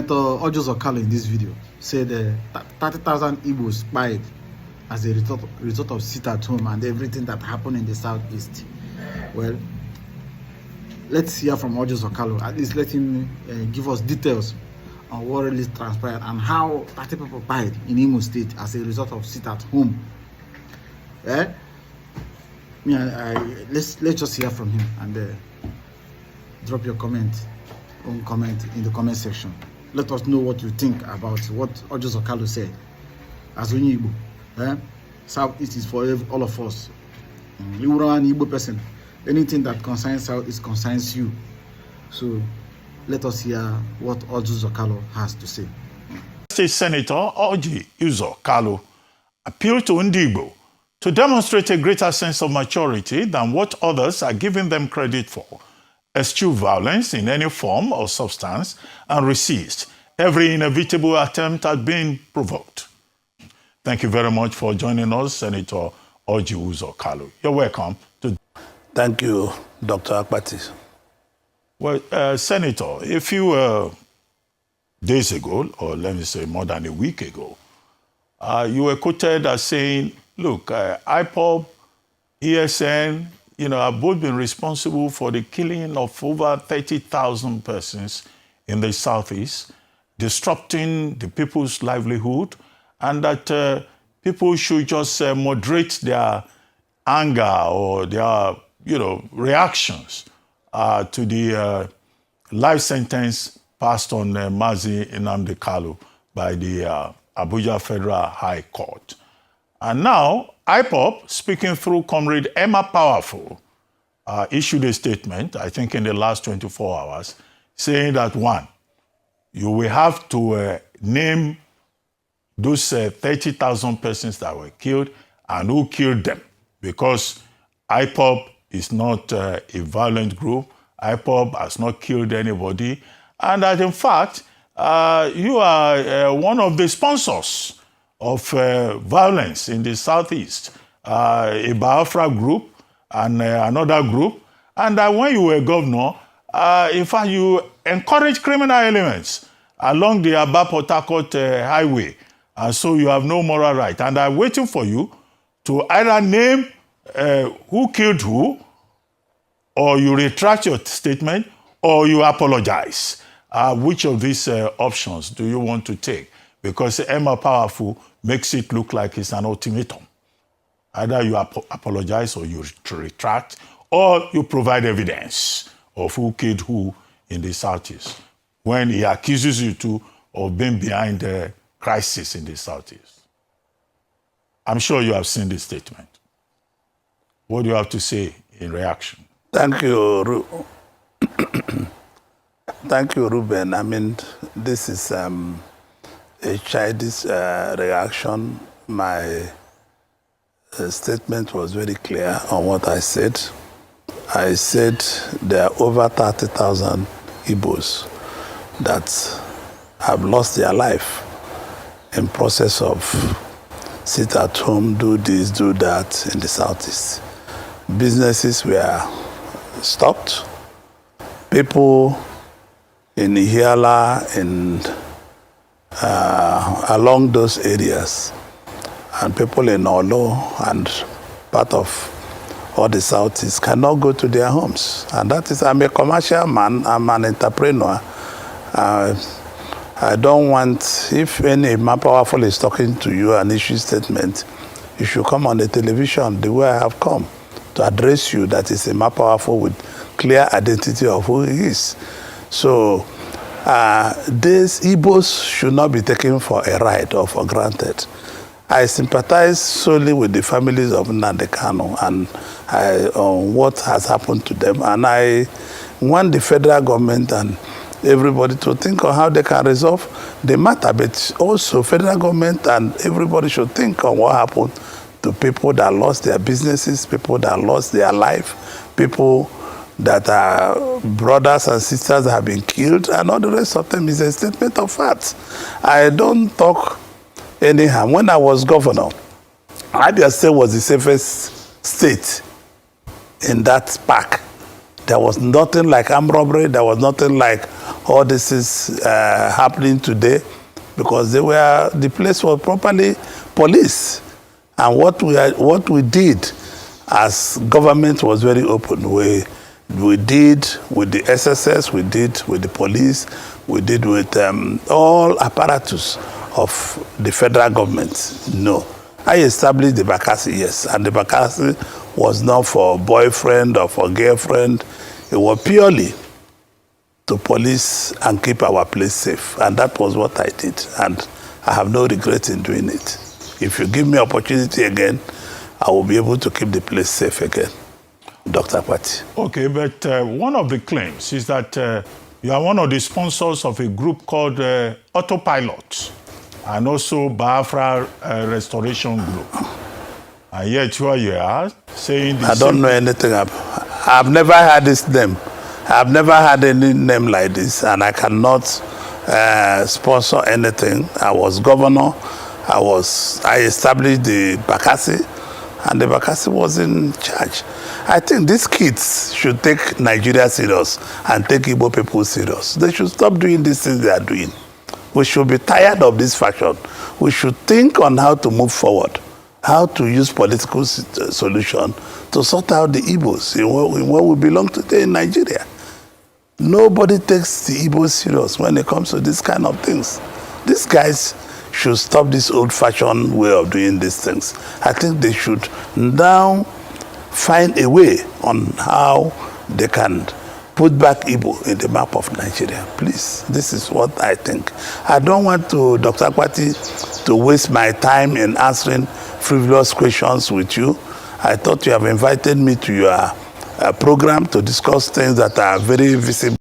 Senator Orji Uzo Kalu in this video said 30,000 Igbos died as a result of sit-at-home and everything that happened in the southeast. Well, let's hear from Orji Uzo Kalu. At least let him give us details on what really transpired and how 30 people died in Imo State as a result of sit-at-home. Let's just hear from him and drop your comment in the comment section. Let us know what you think about what Orji Uzo Kalu said. As we Igbo, Southeast is for all of us. You are an Igbo person. Anything that concerns Southeast concerns you. So let us hear what Orji Uzo Kalu has to say. State Senator Orji Uzo Kalu appealed to Igbo to demonstrate a greater sense of maturity than what others are giving them credit for, eschew violence in any form or substance, and resist every inevitable attempt at being provoked. Thank you very much for joining us, Senator Orji Uzo Kalu. You're welcome. Thank you, Dr. Akpati. Well, Senator, a few days ago, or let me say more than a week ago, you were quoted as saying, look, IPOB, ESN, have both been responsible for the killing of over 30,000 persons in the Southeast, disrupting the people's livelihood, and that people should just moderate their anger or their, reactions to the life sentence passed on Mazi Nnamdi Kalu by the Abuja Federal High Court. And now, IPOB, speaking through Comrade Emma Powerful, issued a statement, I think in the last 24 hours, saying that, one, you will have to name those 30,000 persons that were killed and who killed them, because IPOB is not a violent group. IPOB has not killed anybody. And that, in fact, you are one of the sponsors of violence in the Southeast, a Biafra group and another group. And that when you were governor, in fact, you encouraged criminal elements along the Aba-Port Harcourt highway. And so you have no moral right. And I'm waiting for you to either name who killed who, or you retract your statement, or you apologize. Which of these options do you want to take? Because Emma Powerful makes it look like it's an ultimatum. Either you apologize or you retract, or you provide evidence of who killed who in the Southeast when he accuses you of being behind the crisis in the Southeast. I'm sure you have seen this statement. What do you have to say in reaction? Thank you, Thank you, Ruben. I mean, this is a childish reaction. My statement was very clear on what I said. I said there are over 30,000 Igbos that have lost their life in process of sit at home, do this, do that in the Southeast. Businesses were stopped. People in Ihiala and along those areas, and people in Olo and part of all the Southeast cannot go to their homes. And that is, I'm a commercial man, I'm an entrepreneur. I don't want, if any man powerful is talking to you and issue statement, you should come on the television the way I have come to address you, that is a man powerful with clear identity of who he is. So these Igbos should not be taken for a ride or for granted. I sympathize solely with the families of Nnamdi Kanu and on what has happened to them. And I want the federal government and everybody to think on how they can resolve the matter. But also federal government and everybody should think on what happened to people that lost their businesses, people that lost their life, people that are brothers and sisters that have been killed, and all the rest of them is a statement of facts. I don't talk anyhow. When I was governor, Abia State was the safest state in that park. There was nothing like armed robbery. There was nothing like all this is happening today, because the place was properly policed. And what we did as government was very open. We did with the SSS, we did with the police, we did with all apparatus of the federal government. No. I established the Bakassi, yes, and the Bakassi was not for boyfriend or for girlfriend. It was purely to police and keep our place safe. And that was what I did. And I have no regret in doing it. If you give me opportunity again, I will be able to keep the place safe again. Dr. Kwati. Okay, but one of the claims is that you are one of the sponsors of a group called Autopilot and also Biafra Restoration Group. And yet here you are saying this. I don't know anything. I've never had this name. I've never had any name like this, and I cannot sponsor anything. I was governor. I established the Bakassi, and the Bakassi was in charge. I think these kids should take Nigeria serious and take Igbo people serious. They should stop doing these things they are doing. We should be tired of this fashion. We should think on how to move forward, how to use political solution to sort out the Igbos in where we belong today in Nigeria. Nobody takes the Igbos serious when it comes to this kind of things. These guys should stop this old-fashioned way of doing these things. I think they should now find a way on how they can put back Igbo in the map of Nigeria. Please, this is what I think. I don't want to, Dr. Kwati, to waste my time in answering frivolous questions with you. I thought you have invited me to your program to discuss things that are very visible.